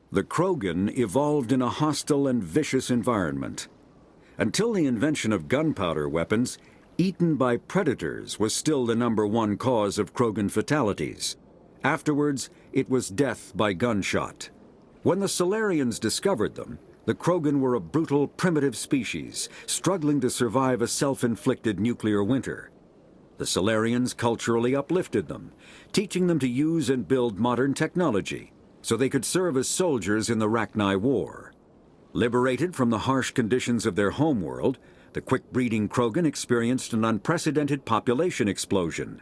The Krogan evolved in a hostile and vicious environment. Until the invention of gunpowder weapons, eaten by predators was still the #1 cause of Krogan fatalities. Afterwards, it was death by gunshot. When the Solarians discovered them, the Krogan were a brutal, primitive species, struggling to survive a self-inflicted nuclear winter. The Solarians culturally uplifted them, teaching them to use and build modern technology, so they could serve as soldiers in the Rachni War. Liberated from the harsh conditions of their homeworld, the quick-breeding Krogan experienced an unprecedented population explosion.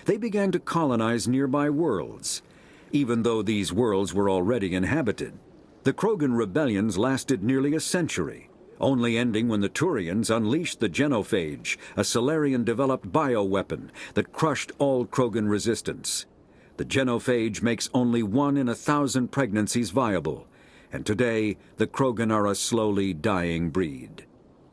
They began to colonize nearby worlds. Even though these worlds were already inhabited, the Krogan rebellions lasted nearly a century, only ending when the Turians unleashed the genophage, a Solarian-developed bioweapon that crushed all Krogan resistance. The genophage makes only 1 in 1,000 pregnancies viable, and today the Krogan are a slowly dying breed.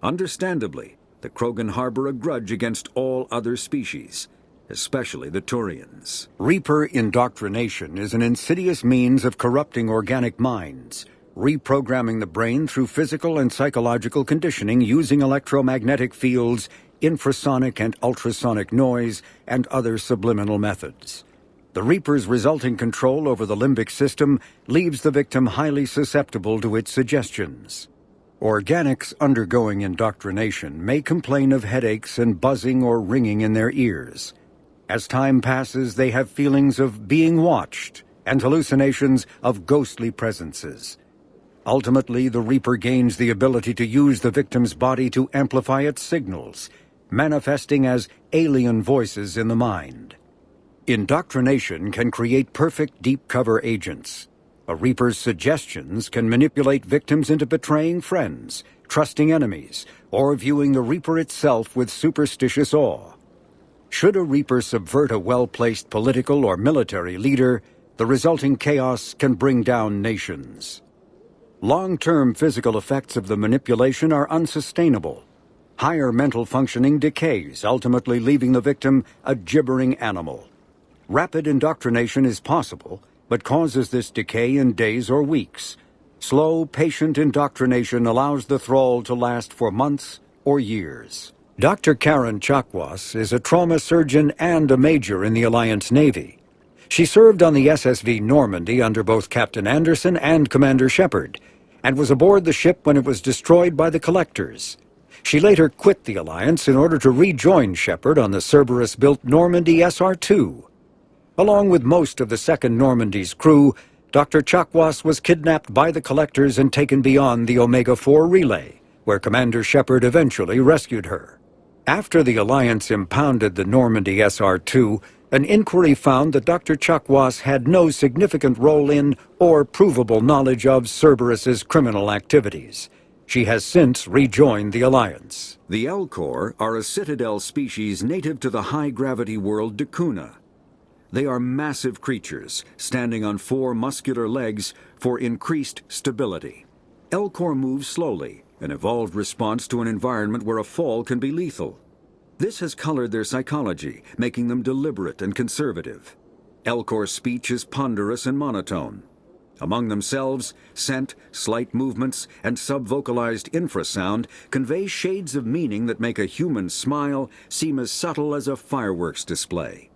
Understandably, the Krogan harbor a grudge against all other species, especially the Turians. Reaper indoctrination is an insidious means of corrupting organic minds, reprogramming the brain through physical and psychological conditioning using electromagnetic fields, infrasonic and ultrasonic noise, and other subliminal methods. The Reaper's resulting control over the limbic system leaves the victim highly susceptible to its suggestions. Organics undergoing indoctrination may complain of headaches and buzzing or ringing in their ears. As time passes, they have feelings of being watched and hallucinations of ghostly presences. Ultimately, the Reaper gains the ability to use the victim's body to amplify its signals, manifesting as alien voices in the mind. Indoctrination can create perfect deep-cover agents. A Reaper's suggestions can manipulate victims into betraying friends, trusting enemies, or viewing the Reaper itself with superstitious awe. Should a Reaper subvert a well-placed political or military leader, the resulting chaos can bring down nations. Long-term physical effects of the manipulation are unsustainable. Higher mental functioning decays, ultimately leaving the victim a gibbering animal. Rapid indoctrination is possible, but causes this decay in days or weeks. Slow, patient indoctrination allows the thrall to last for months or years. Dr. Karen Chakwas is a trauma surgeon and a major in the Alliance Navy. She served on the SSV Normandy under both Captain Anderson and Commander Shepard, and was aboard the ship when it was destroyed by the Collectors. She later quit the Alliance in order to rejoin Shepard on the Cerberus-built Normandy SR-2. Along with most of the Second Normandy's crew, Dr. Chakwas was kidnapped by the Collectors and taken beyond the Omega-4 relay, where Commander Shepard eventually rescued her. After the Alliance impounded the Normandy SR-2, an inquiry found that Dr. Chakwas had no significant role in or provable knowledge of Cerberus's criminal activities. She has since rejoined the Alliance. The Elcor are a citadel species native to the high-gravity world Dakuna. They are massive creatures, standing on 4 muscular legs for increased stability. Elcor move slowly, an evolved response to an environment where a fall can be lethal. This has colored their psychology, making them deliberate and conservative. Elcor speech is ponderous and monotone. Among themselves, scent, slight movements, and subvocalized infrasound convey shades of meaning that make a human smile seem as subtle as a fireworks display.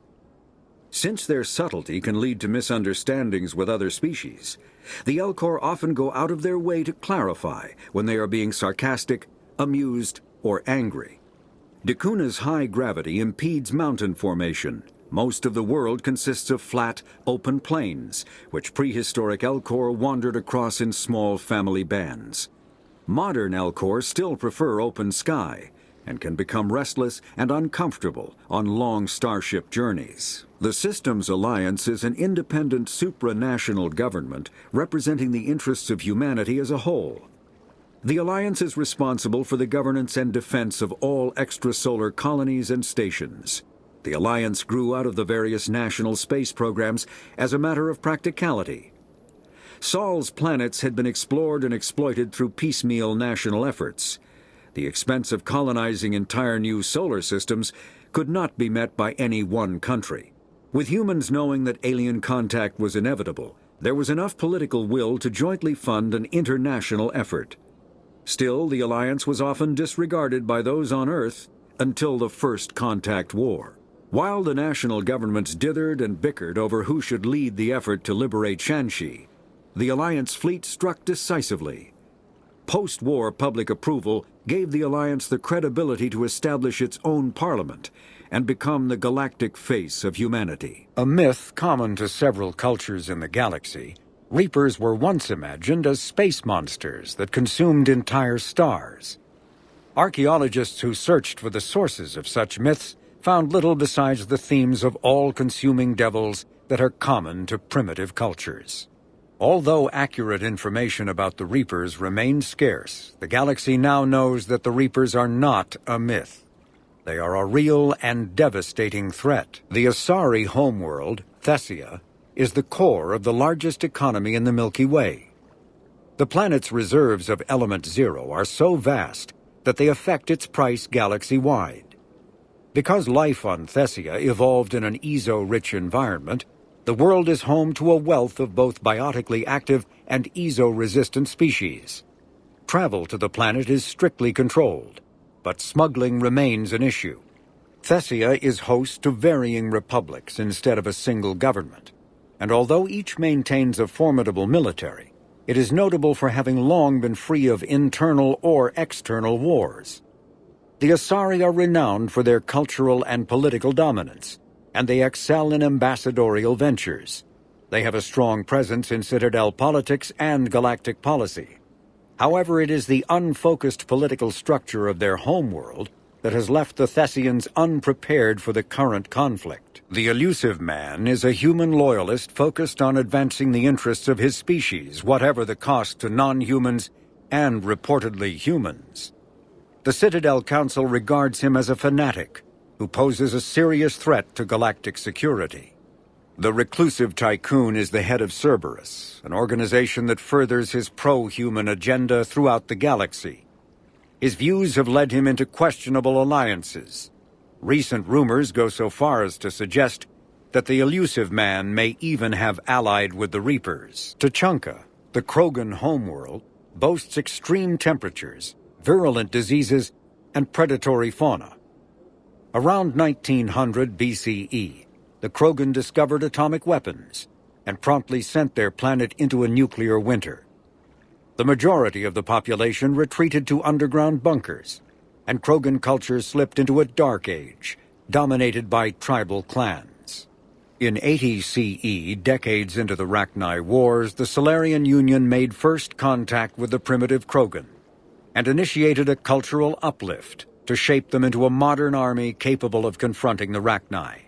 Since their subtlety can lead to misunderstandings with other species, the Elcor often go out of their way to clarify when they are being sarcastic, amused, or angry. Dakuna's high gravity impedes mountain formation. Most of the world consists of flat, open plains, which prehistoric Elcor wandered across in small family bands. Modern Elcor still prefer open sky, and can become restless and uncomfortable on long starship journeys. The Systems Alliance is an independent supranational government representing the interests of humanity as a whole. The Alliance is responsible for the governance and defense of all extrasolar colonies and stations. The Alliance grew out of the various national space programs as a matter of practicality. Sol's planets had been explored and exploited through piecemeal national efforts. The expense of colonizing entire new solar systems could not be met by any one country. With humans knowing that alien contact was inevitable, There was enough political will to jointly fund an international effort. Still, the alliance was often disregarded by those on Earth until the First Contact War. While the national governments dithered and bickered over who should lead the effort to liberate Shanxi, the alliance fleet struck decisively. Post-war public approval gave the alliance the credibility to establish its own parliament and become the galactic face of humanity. A myth common to several cultures in the galaxy, Reapers were once imagined as space monsters that consumed entire stars. Archaeologists who searched for the sources of such myths found little besides the themes of all-consuming devils that are common to primitive cultures. Although accurate information about the Reapers remains scarce, the galaxy now knows that the Reapers are not a myth. They are a real and devastating threat. The Asari homeworld, Thessia, is the core of the largest economy in the Milky Way. The planet's reserves of Element Zero are so vast that they affect its price galaxy-wide. Because life on Thessia evolved in an ESO-rich environment, the world is home to a wealth of both biotically active and ESO-resistant species. Travel to the planet is strictly controlled, but smuggling remains an issue. Thessia is host to varying republics instead of a single government, and although each maintains a formidable military, it is notable for having long been free of internal or external wars. The Asari are renowned for their cultural and political dominance, and they excel in ambassadorial ventures. They have a strong presence in Citadel politics and galactic policy. However, it is the unfocused political structure of their homeworld that has left the Thessians unprepared for the current conflict. The elusive man is a human loyalist focused on advancing the interests of his species, whatever the cost to non-humans and reportedly humans. The Citadel Council regards him as a fanatic who poses a serious threat to galactic security. The reclusive tycoon is the head of Cerberus, an organization that furthers his pro-human agenda throughout the galaxy. His views have led him into questionable alliances. Recent rumors go so far as to suggest that the elusive man may even have allied with the Reapers. Tuchanka, the Krogan homeworld, boasts extreme temperatures, virulent diseases, and predatory fauna. Around 1900 BCE, the Krogan discovered atomic weapons and promptly sent their planet into a nuclear winter. The majority of the population retreated to underground bunkers, and Krogan culture slipped into a dark age, dominated by tribal clans. In 80 CE, decades into the Rachni Wars, the Solarian Union made first contact with the primitive Krogan and initiated a cultural uplift to shape them into a modern army capable of confronting the Rachni.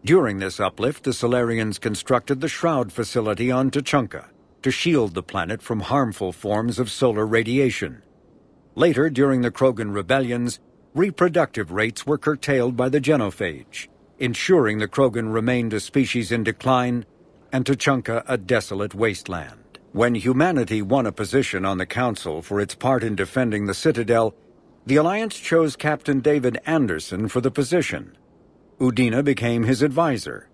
During this uplift, the Solarians constructed the Shroud facility on Tuchanka to shield the planet from harmful forms of solar radiation. Later, during the Krogan rebellions, reproductive rates were curtailed by the genophage, ensuring the Krogan remained a species in decline and Tuchanka a desolate wasteland. When humanity won a position on the Council for its part in defending the Citadel, the Alliance chose Captain David Anderson for the position. Udina became his advisor.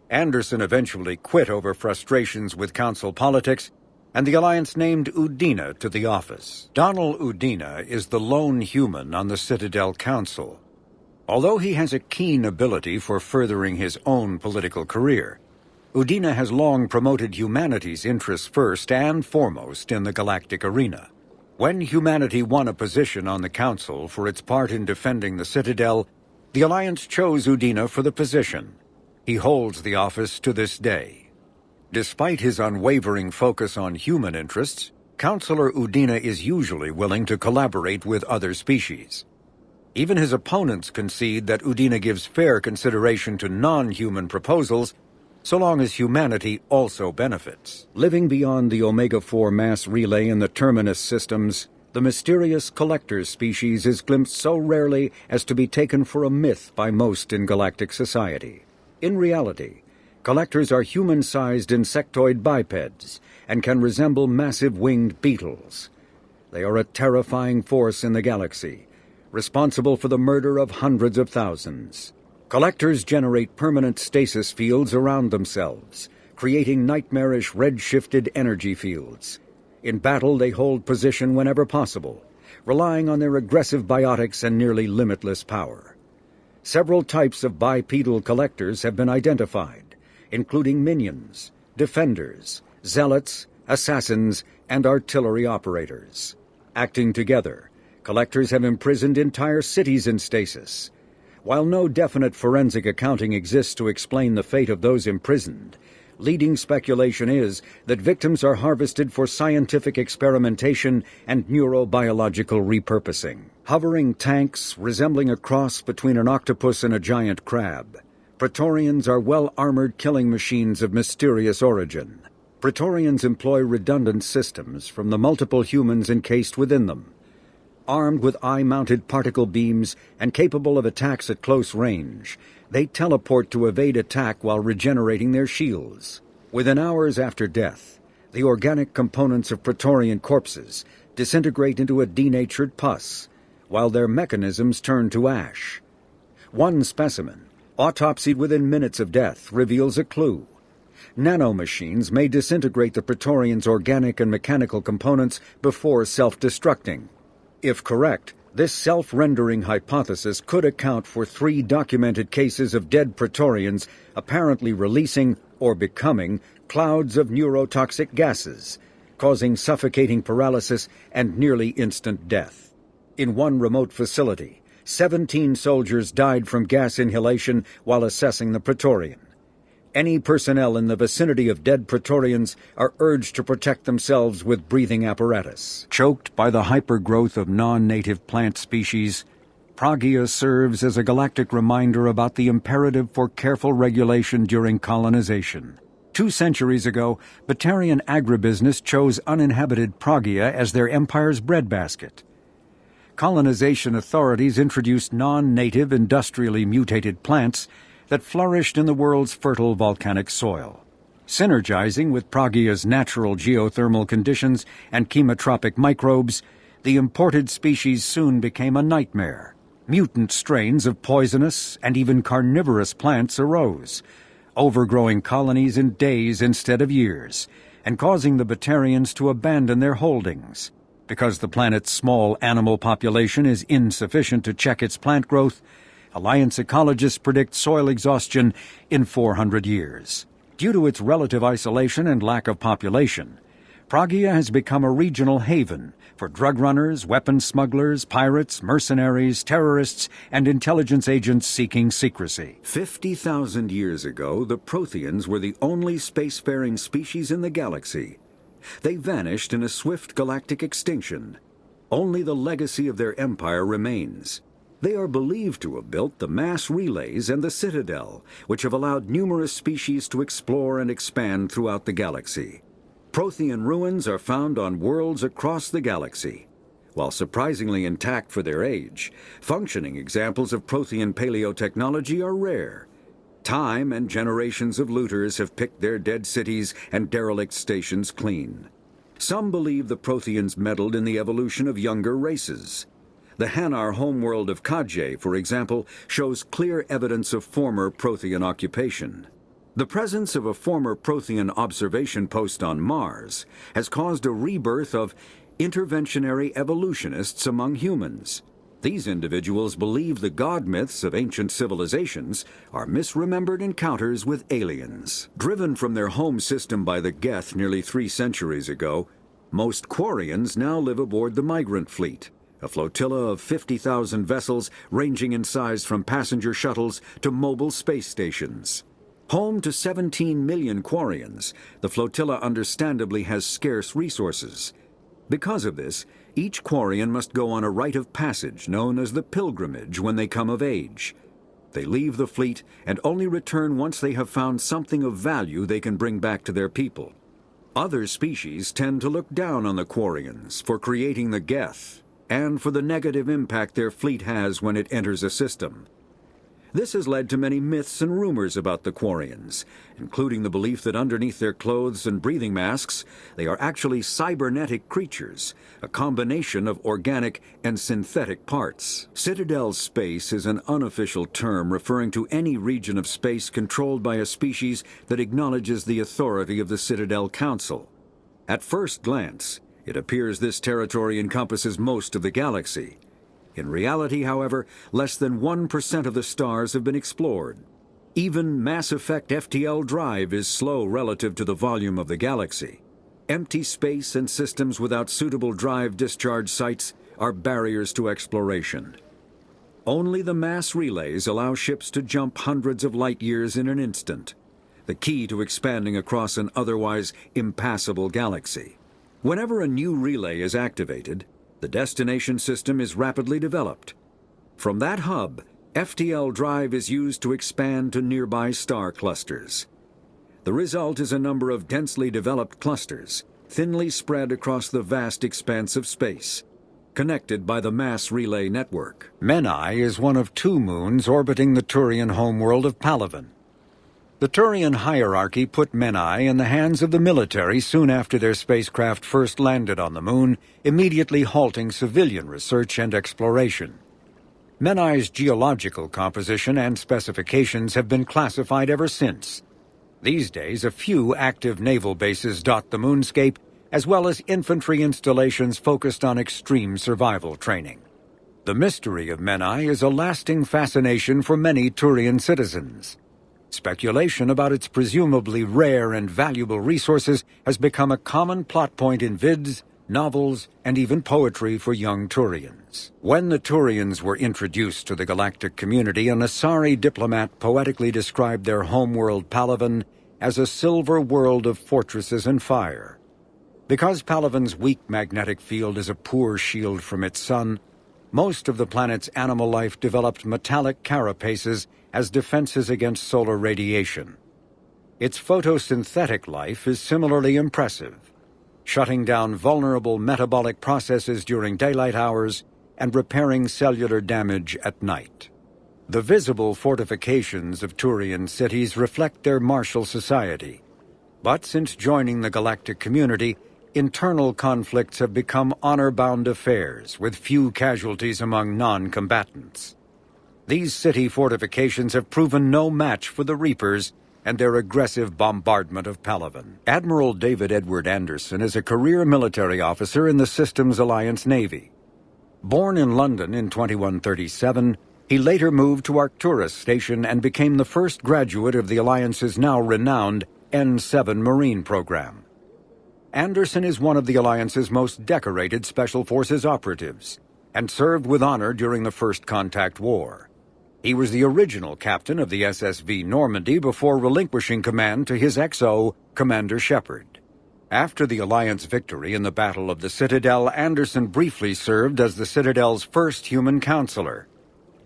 Anderson eventually quit over frustrations with Council politics, and the Alliance named Udina to the office. Donald Udina is the lone human on the Citadel Council. Although he has a keen ability for furthering his own political career, Udina has long promoted humanity's interests first and foremost in the galactic arena. When humanity won a position on the Council for its part in defending the Citadel, the Alliance chose Udina for the position. He holds the office to this day. Despite his unwavering focus on human interests, Councillor Udina is usually willing to collaborate with other species. Even his opponents concede that Udina gives fair consideration to non-human proposals, so long as humanity also benefits. Living beyond the Omega-4 mass relay in the Terminus systems, the mysterious collector species is glimpsed so rarely as to be taken for a myth by most in galactic society. In reality, collectors are human-sized insectoid bipeds and can resemble massive winged beetles. They are a terrifying force in the galaxy, responsible for the murder of hundreds of thousands. Collectors generate permanent stasis fields around themselves, creating nightmarish red-shifted energy fields. In battle, they hold position whenever possible, relying on their aggressive biotics and nearly limitless power. Several types of bipedal collectors have been identified, including minions, defenders, zealots, assassins, and artillery operators. Acting together, collectors have imprisoned entire cities in stasis. While no definite forensic accounting exists to explain the fate of those imprisoned, leading speculation is that victims are harvested for scientific experimentation and neurobiological repurposing. Hovering tanks resembling a cross between an octopus and a giant crab, Praetorians are well-armored killing machines of mysterious origin. Praetorians employ redundant systems from the multiple humans encased within them. Armed with eye-mounted particle beams and capable of attacks at close range, they teleport to evade attack while regenerating their shields. Within hours after death, the organic components of Praetorian corpses disintegrate into a denatured pus, while their mechanisms turn to ash. One specimen, autopsied within minutes of death, reveals a clue. Nanomachines may disintegrate the Praetorians' organic and mechanical components before self-destructing. If correct, this self-rendering hypothesis could account for 3 documented cases of dead Praetorians apparently releasing or becoming clouds of neurotoxic gases, causing suffocating paralysis and nearly instant death. In one remote facility, 17 soldiers died from gas inhalation while assessing the Praetorian. Any personnel in the vicinity of dead Praetorians are urged to protect themselves with breathing apparatus. Choked by the hypergrowth of non-native plant species, Pragia serves as a galactic reminder about the imperative for careful regulation during colonization. 2 centuries ago, Batarian agribusiness chose uninhabited Pragia as their empire's breadbasket. Colonization authorities introduced non-native industrially mutated plants that flourished in the world's fertile volcanic soil. Synergizing with Pragia's natural geothermal conditions and chemotropic microbes, the imported species soon became a nightmare. Mutant strains of poisonous and even carnivorous plants arose, overgrowing colonies in days instead of years, and causing the Batarians to abandon their holdings. Because the planet's small animal population is insufficient to check its plant growth, Alliance ecologists predict soil exhaustion in 400 years. Due to its relative isolation and lack of population, Pragia has become a regional haven for drug runners, weapons smugglers, pirates, mercenaries, terrorists, and intelligence agents seeking secrecy. 50,000 years ago, the Protheans were the only spacefaring species in the galaxy. They vanished in a swift galactic extinction. Only the legacy of their empire remains. They are believed to have built the mass relays and the Citadel, which have allowed numerous species to explore and expand throughout the galaxy. Prothean ruins are found on worlds across the galaxy. While surprisingly intact for their age, functioning examples of Prothean paleotechnology are rare. Time and generations of looters have picked their dead cities and derelict stations clean. Some believe the Protheans meddled in the evolution of younger races. The Hanar homeworld of Kadje, for example, shows clear evidence of former Prothean occupation. The presence of a former Prothean observation post on Mars has caused a rebirth of interventionary evolutionists among humans. These individuals believe the god myths of ancient civilizations are misremembered encounters with aliens. Driven from their home system by the Geth nearly 3 centuries ago, most Quarians now live aboard the migrant fleet, a flotilla of 50,000 vessels ranging in size from passenger shuttles to mobile space stations. Home to 17 million Quarians, the flotilla understandably has scarce resources. Because of this, each Quarian must go on a rite of passage known as the pilgrimage when they come of age. They leave the fleet and only return once they have found something of value they can bring back to their people. Other species tend to look down on the Quarians for creating the Geth and for the negative impact their fleet has when it enters a system. This has led to many myths and rumors about the Quarians, including the belief that underneath their clothes and breathing masks, they are actually cybernetic creatures, a combination of organic and synthetic parts. Citadel space is an unofficial term referring to any region of space controlled by a species that acknowledges the authority of the Citadel Council. At first glance, it appears this territory encompasses most of the galaxy. In reality, however, less than 1% of the stars have been explored. Even Mass Effect FTL drive is slow relative to the volume of the galaxy. Empty space and systems without suitable drive discharge sites are barriers to exploration. Only the mass relays allow ships to jump hundreds of light years in an instant, the key to expanding across an otherwise impassable galaxy. Whenever a new relay is activated, the destination system is rapidly developed. From that hub, FTL drive is used to expand to nearby star clusters. The result is a number of densely developed clusters, thinly spread across the vast expanse of space, connected by the mass relay network. Menai is one of 2 moons orbiting the Turian homeworld of Palaven. The Turian hierarchy put Menai in the hands of the military soon after their spacecraft first landed on the moon, immediately halting civilian research and exploration. Menai's geological composition and specifications have been classified ever since. These days, a few active naval bases dot the moonscape, as well as infantry installations focused on extreme survival training. The mystery of Menai is a lasting fascination for many Turian citizens. Speculation about its presumably rare and valuable resources has become a common plot point in vids, novels, and even poetry for young Turians. When the Turians were introduced to the galactic community, an Asari diplomat poetically described their homeworld Palaven as a silver world of fortresses and fire. Because Palaven's weak magnetic field is a poor shield from its sun, most of the planet's animal life developed metallic carapaces as defenses against solar radiation. Its photosynthetic life is similarly impressive, shutting down vulnerable metabolic processes during daylight hours and repairing cellular damage at night. The visible fortifications of Turian cities reflect their martial society. But since joining the galactic community, internal conflicts have become honor-bound affairs, with few casualties among non-combatants. These city fortifications have proven no match for the Reapers and their aggressive bombardment of Palaven. Admiral David Edward Anderson is a career military officer in the Systems Alliance Navy. Born in London in 2137, he later moved to Arcturus Station and became the first graduate of the Alliance's now renowned N7 Marine program. Anderson is one of the Alliance's most decorated Special Forces operatives and served with honor during the First Contact War. He was the original captain of the SSV Normandy before relinquishing command to his XO, Commander Shepard. After the Alliance victory in the Battle of the Citadel, Anderson briefly served as the Citadel's first human counselor.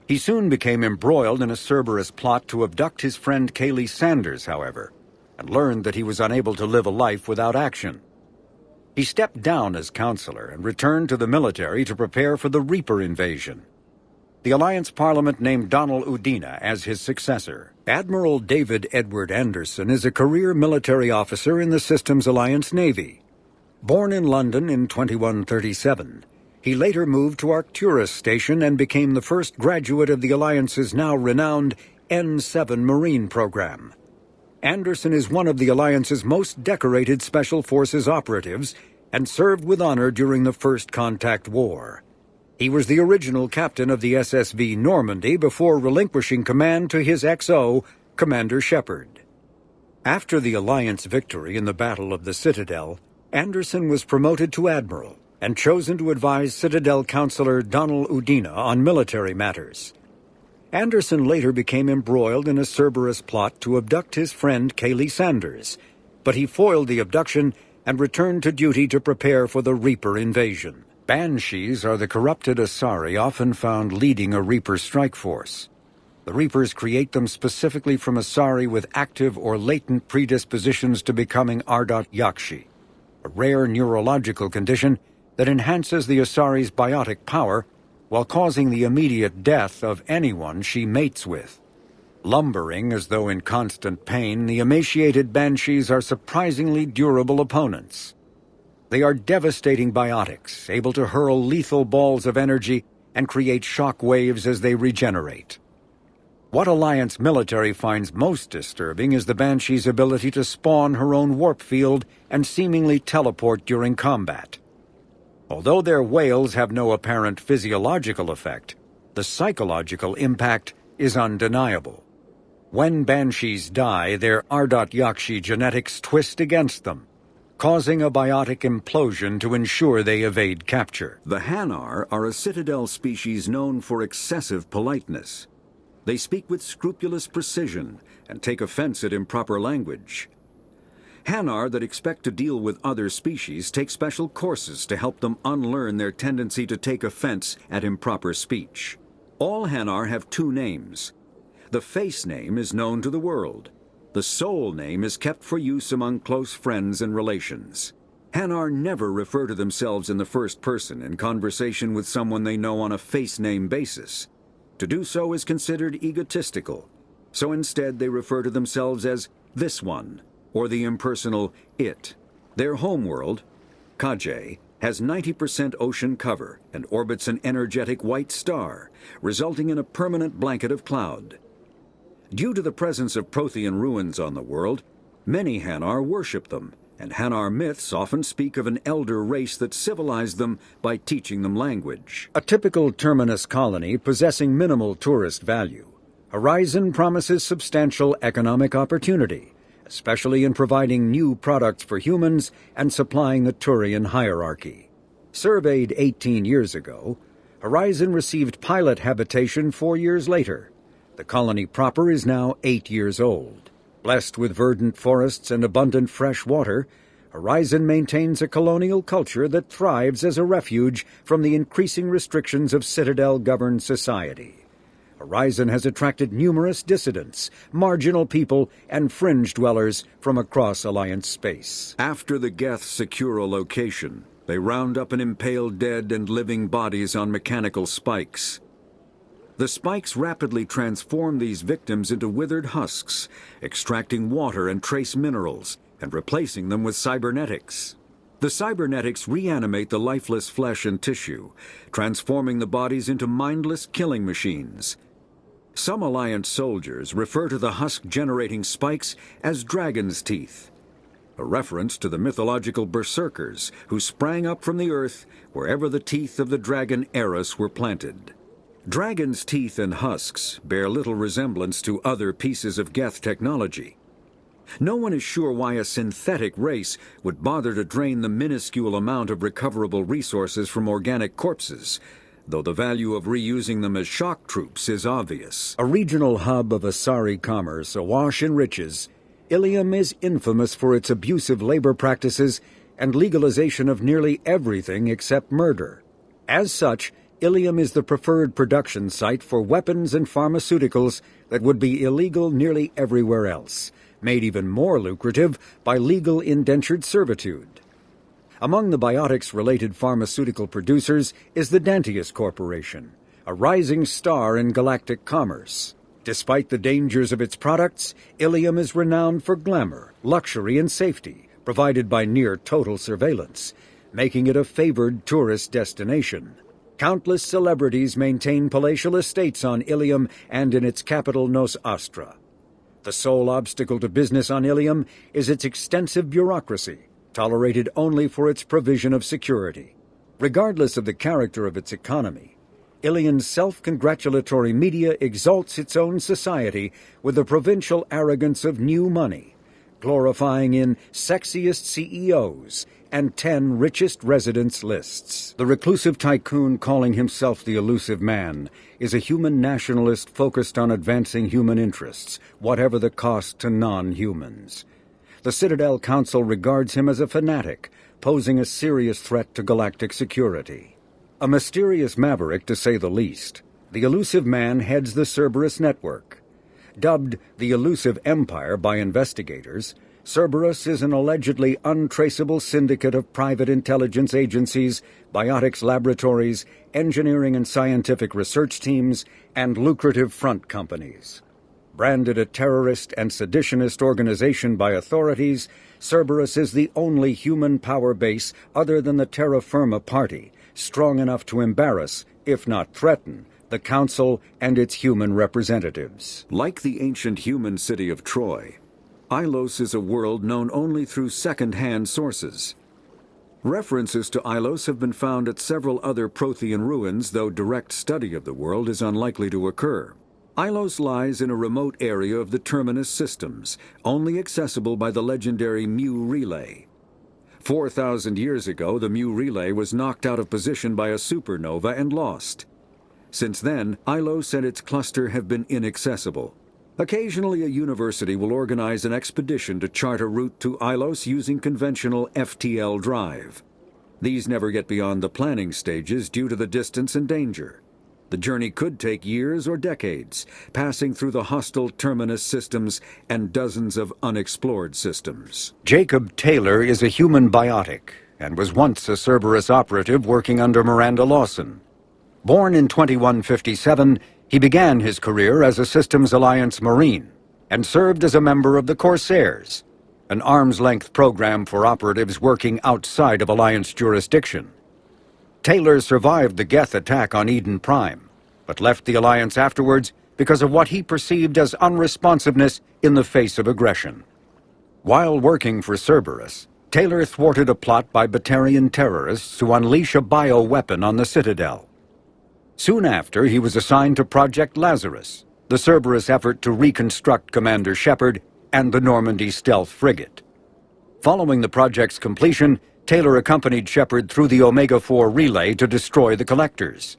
He soon became embroiled in a Cerberus plot to abduct his friend Kaylee Sanders, however, and learned that he was unable to live a life without action. He stepped down as counselor and returned to the military to prepare for the Reaper invasion. The Alliance Parliament named Donald Udina as his successor. Admiral David Edward Anderson is a career military officer in the Systems Alliance Navy. Born in London in 2137, he later moved to Arcturus Station and became the first graduate of the Alliance's now renowned N7 Marine program. Anderson is one of the Alliance's most decorated Special Forces operatives and served with honor during the First Contact War. He was the original captain of the SSV Normandy before relinquishing command to his XO, Commander Shepard. After the Alliance victory in the Battle of the Citadel, Anderson was promoted to admiral and chosen to advise Citadel Counselor Donald Udina on military matters. Anderson later became embroiled in a Cerberus plot to abduct his friend Kaylee Sanders, but he foiled the abduction and returned to duty to prepare for the Reaper invasion. Banshees are the corrupted Asari often found leading a Reaper strike force. The Reapers create them specifically from Asari with active or latent predispositions to becoming Ardot Yakshi, a rare neurological condition that enhances the Asari's biotic power while causing the immediate death of anyone she mates with. Lumbering as though in constant pain, the emaciated banshees are surprisingly durable opponents. They are devastating biotics, able to hurl lethal balls of energy and create shock waves as they regenerate. What Alliance military finds most disturbing is the Banshee's ability to spawn her own warp field and seemingly teleport during combat. Although their wails have no apparent physiological effect, the psychological impact is undeniable. When Banshees die, their Ardot Yakshi genetics twist against them, causing a biotic implosion to ensure they evade capture. The Hanar are a Citadel species known for excessive politeness. They speak with scrupulous precision and take offense at improper language. Hanar that expect to deal with other species take special courses to help them unlearn their tendency to take offense at improper speech. All Hanar have two names. The face name is known to the world. The soul name is kept for use among close friends and relations. Hanar never refer to themselves in the first person in conversation with someone they know on a face name basis. To do so is considered egotistical, so instead they refer to themselves as this one, or the impersonal it. Their homeworld, Kajay, has 90% ocean cover and orbits an energetic white star, resulting in a permanent blanket of cloud. Due to the presence of Prothean ruins on the world, many Hanar worship them, and Hanar myths often speak of an elder race that civilized them by teaching them language. A typical terminus colony possessing minimal tourist value, Horizon promises substantial economic opportunity, especially in providing new products for humans and supplying the Turian hierarchy. Surveyed 18 years ago, Horizon received pilot habitation 4 years later. The colony proper is now 8 years old. Blessed with verdant forests and abundant fresh water, Horizon maintains a colonial culture that thrives as a refuge from the increasing restrictions of Citadel-governed society. Horizon has attracted numerous dissidents, marginal people, and fringe dwellers from across Alliance space. After the Geth secure a location, they round up and impale dead and living bodies on mechanical spikes. The spikes rapidly transform these victims into withered husks, extracting water and trace minerals, and replacing them with cybernetics. The cybernetics reanimate the lifeless flesh and tissue, transforming the bodies into mindless killing machines. Some Alliance soldiers refer to the husk-generating spikes as dragon's teeth, a reference to the mythological berserkers who sprang up from the earth wherever the teeth of the dragon Eris were planted. Dragon's teeth and husks bear little resemblance to other pieces of Geth technology. No one is sure why a synthetic race would bother to drain the minuscule amount of recoverable resources from organic corpses, though the value of reusing them as shock troops is obvious. A regional hub of Asari commerce awash in riches, Ilium is infamous for its abusive labor practices and legalization of nearly everything except murder. As such, Ilium is the preferred production site for weapons and pharmaceuticals that would be illegal nearly everywhere else, made even more lucrative by legal indentured servitude. Among the biotics-related pharmaceutical producers is the Dantius Corporation, a rising star in galactic commerce. Despite the dangers of its products, Ilium is renowned for glamour, luxury, and safety, provided by near-total surveillance, making it a favored tourist destination. Countless celebrities maintain palatial estates on Ilium and in its capital Nos Astra. The sole obstacle to business on Ilium is its extensive bureaucracy, tolerated only for its provision of security. Regardless of the character of its economy, Ilium's self-congratulatory media exalts its own society with the provincial arrogance of new money, glorifying in sexiest CEOs and 10 richest residents lists. The reclusive tycoon calling himself the Elusive Man is a human nationalist focused on advancing human interests, whatever the cost to non-humans. The Citadel Council regards him as a fanatic, posing a serious threat to galactic security. A mysterious maverick, to say the least, the Elusive Man heads the Cerberus network. Dubbed the Elusive Empire by investigators, Cerberus is an allegedly untraceable syndicate of private intelligence agencies, biotics laboratories, engineering and scientific research teams, and lucrative front companies. Branded a terrorist and seditionist organization by authorities, Cerberus is the only human power base other than the Terra Firma Party, strong enough to embarrass, if not threaten, the Council and its human representatives. Like the ancient human city of Troy, Ilos is a world known only through second-hand sources. References to Ilos have been found at several other Prothean ruins, though direct study of the world is unlikely to occur. Ilos lies in a remote area of the Terminus systems, only accessible by the legendary Mu Relay. 4,000 years ago, the Mu Relay was knocked out of position by a supernova and lost. Since then, Ilos and its cluster have been inaccessible. Occasionally, a university will organize an expedition to chart a route to Ilos using conventional FTL drive. These never get beyond the planning stages due to the distance and danger. The journey could take years or decades, passing through the hostile Terminus systems and dozens of unexplored systems. Jacob Taylor is a human biotic and was once a Cerberus operative working under Miranda Lawson. Born in 2157, he began his career as a Systems Alliance Marine and served as a member of the Corsairs, an arm's-length program for operatives working outside of Alliance jurisdiction. Taylor survived the Geth attack on Eden Prime, but left the Alliance afterwards because of what he perceived as unresponsiveness in the face of aggression. While working for Cerberus, Taylor thwarted a plot by Batarian terrorists to unleash a bioweapon on the Citadel. Soon after, he was assigned to Project Lazarus, the Cerberus effort to reconstruct Commander Shepard and the Normandy stealth frigate. Following the project's completion, Taylor accompanied Shepard through the Omega-4 relay to destroy the Collectors.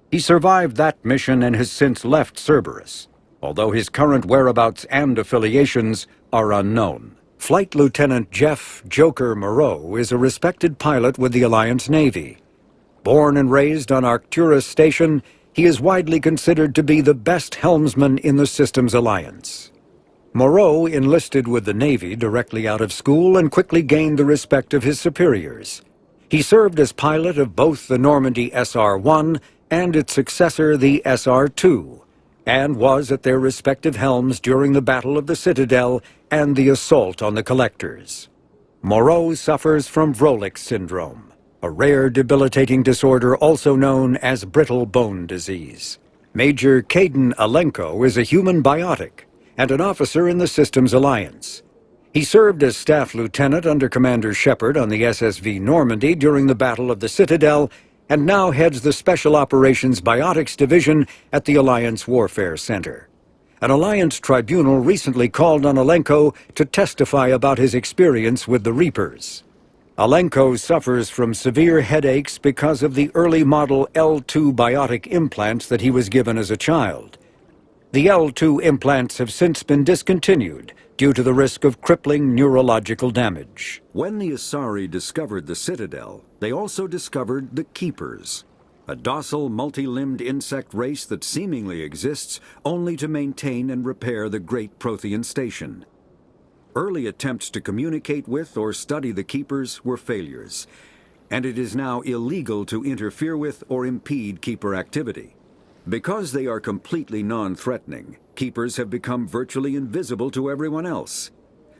He survived that mission and has since left Cerberus, although his current whereabouts and affiliations are unknown. Flight Lieutenant Jeff "Joker" Moreau is a respected pilot with the Alliance Navy. Born and raised on Arcturus Station, he is widely considered to be the best helmsman in the Systems Alliance. Moreau enlisted with the Navy directly out of school and quickly gained the respect of his superiors. He served as pilot of both the Normandy SR-1 and its successor, the SR-2, and was at their respective helms during the Battle of the Citadel and the assault on the Collectors. Moreau suffers from Vrolik syndrome, a rare debilitating disorder also known as brittle bone disease. Major Caden Alenko is a human biotic and an officer in the Systems Alliance. He served as staff lieutenant under Commander Shepard on the SSV Normandy during the Battle of the Citadel, and now heads the Special Operations Biotics Division at the Alliance Warfare Center. An Alliance tribunal recently called on Alenko to testify about his experience with the Reapers. Alenko suffers from severe headaches because of the early model L2 biotic implants that he was given as a child. The L2 implants have since been discontinued due to the risk of crippling neurological damage. When the Asari discovered the Citadel, they also discovered the Keepers, a docile, multi-limbed insect race that seemingly exists only to maintain and repair the Great Prothean Station. Early attempts to communicate with or study the Keepers were failures, and it is now illegal to interfere with or impede Keeper activity. Because they are completely non-threatening, Keepers have become virtually invisible to everyone else.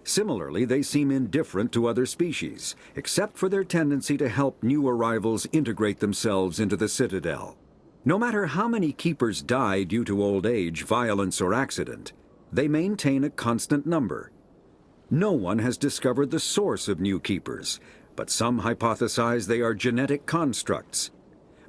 Similarly, they seem indifferent to other species, except for their tendency to help new arrivals integrate themselves into the Citadel. No matter how many Keepers die due to old age, violence, or accident, they maintain a constant number. No one has discovered the source of new Keepers, but some hypothesize they are genetic constructs.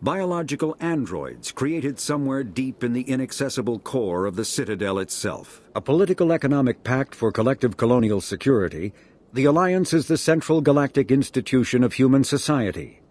Biological androids created somewhere deep in the inaccessible core of the Citadel itself. A political economic pact for collective colonial security, the Alliance is the central galactic institution of human society.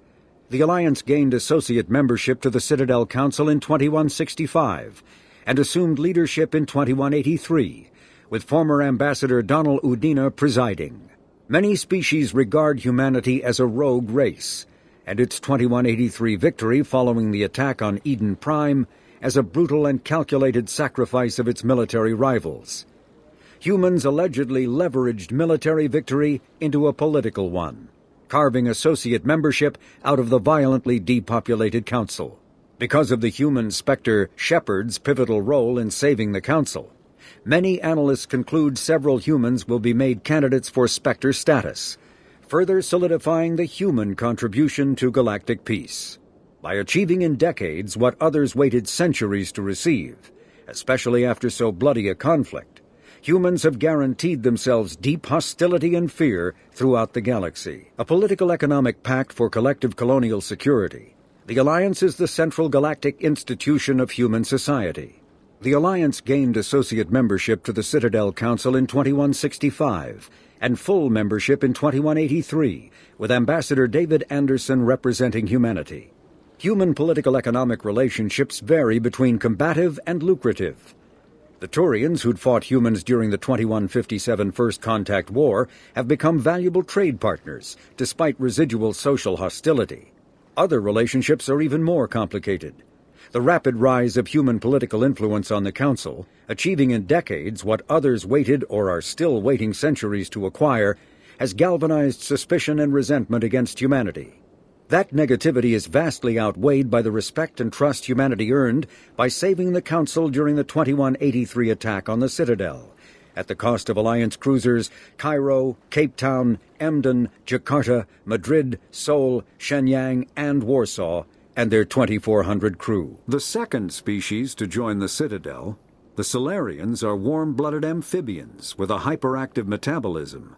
The Alliance gained associate membership to the Citadel Council in 2165 and assumed leadership in 2183, with former Ambassador Donald Udina presiding. Many species regard humanity as a rogue race, and its 2183 victory following the attack on Eden Prime as a brutal and calculated sacrifice of its military rivals. Humans allegedly leveraged military victory into a political one, carving associate membership out of the violently depopulated Council. Because of the human specter Shepard's pivotal role in saving the Council, Many analysts conclude several humans will be made candidates for Spectre status, further solidifying the human contribution to galactic peace. By achieving in decades what others waited centuries to receive, especially after so bloody a conflict, humans have guaranteed themselves deep hostility and fear throughout the galaxy. A political economic pact for collective colonial security, the Alliance is the central galactic institution of human society. The Alliance gained associate membership to the Citadel Council in 2165 and full membership in 2183, with Ambassador David Anderson representing humanity. Human political-economic relationships vary between combative and lucrative. The Turians, who'd fought humans during the 2157 First Contact War, have become valuable trade partners, despite residual social hostility. Other relationships are even more complicated. The rapid rise of human political influence on the Council, achieving in decades what others waited or are still waiting centuries to acquire, has galvanized suspicion and resentment against humanity. That negativity is vastly outweighed by the respect and trust humanity earned by saving the Council during the 2183 attack on the Citadel, at the cost of Alliance cruisers Cairo, Cape Town, Emden, Jakarta, Madrid, Seoul, Shenyang, and Warsaw, and their 2,400 crew. The second species to join the Citadel, the Salarians, are warm-blooded amphibians with a hyperactive metabolism.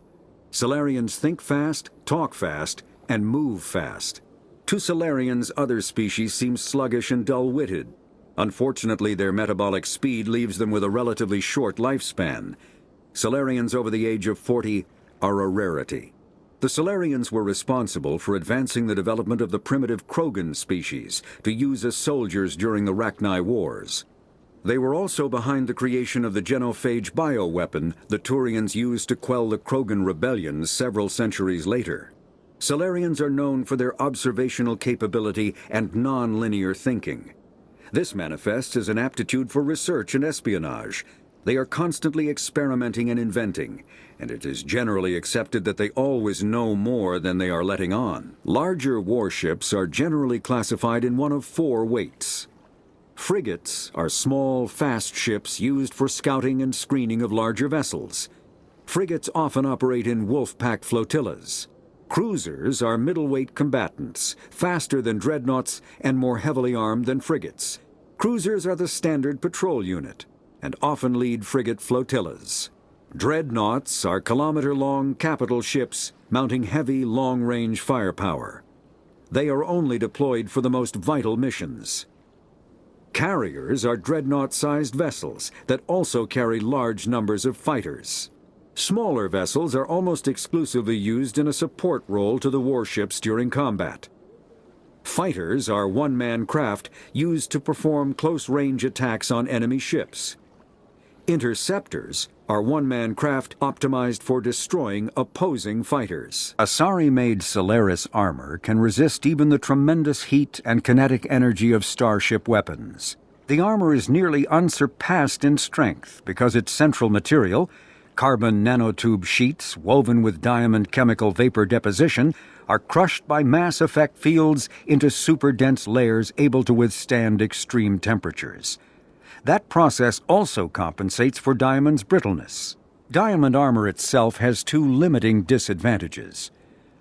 Salarians think fast, talk fast, and move fast. To Salarians, other species seem sluggish and dull-witted. Unfortunately, their metabolic speed leaves them with a relatively short lifespan. Salarians over the age of 40 are a rarity. The Salarians were responsible for advancing the development of the primitive Krogan species to use as soldiers during the Rachni Wars. They were also behind the creation of the genophage bioweapon the Turians used to quell the Krogan rebellions several centuries later. Salarians are known for their observational capability and non-linear thinking. This manifests as an aptitude for research and espionage. They are constantly experimenting and inventing, and it is generally accepted that they always know more than they are letting on. Larger warships are generally classified in one of four weights. Frigates are small, fast ships used for scouting and screening of larger vessels. Frigates often operate in wolf-pack flotillas. Cruisers are middleweight combatants, faster than dreadnoughts and more heavily armed than frigates. Cruisers are the standard patrol unit and often lead frigate flotillas. Dreadnoughts are kilometer-long capital ships mounting heavy, long-range firepower. They are only deployed for the most vital missions. Carriers are dreadnought-sized vessels that also carry large numbers of fighters. Smaller vessels are almost exclusively used in a support role to the warships during combat. Fighters are one-man craft used to perform close-range attacks on enemy ships. Interceptors are one-man craft optimized for destroying opposing fighters. Asari-made Solaris armor can resist even the tremendous heat and kinetic energy of starship weapons. The armor is nearly unsurpassed in strength because its central material, carbon nanotube sheets woven with diamond chemical vapor deposition, are crushed by mass effect fields into super-dense layers able to withstand extreme temperatures. That process also compensates for diamond's brittleness. Diamond armor itself has two limiting disadvantages.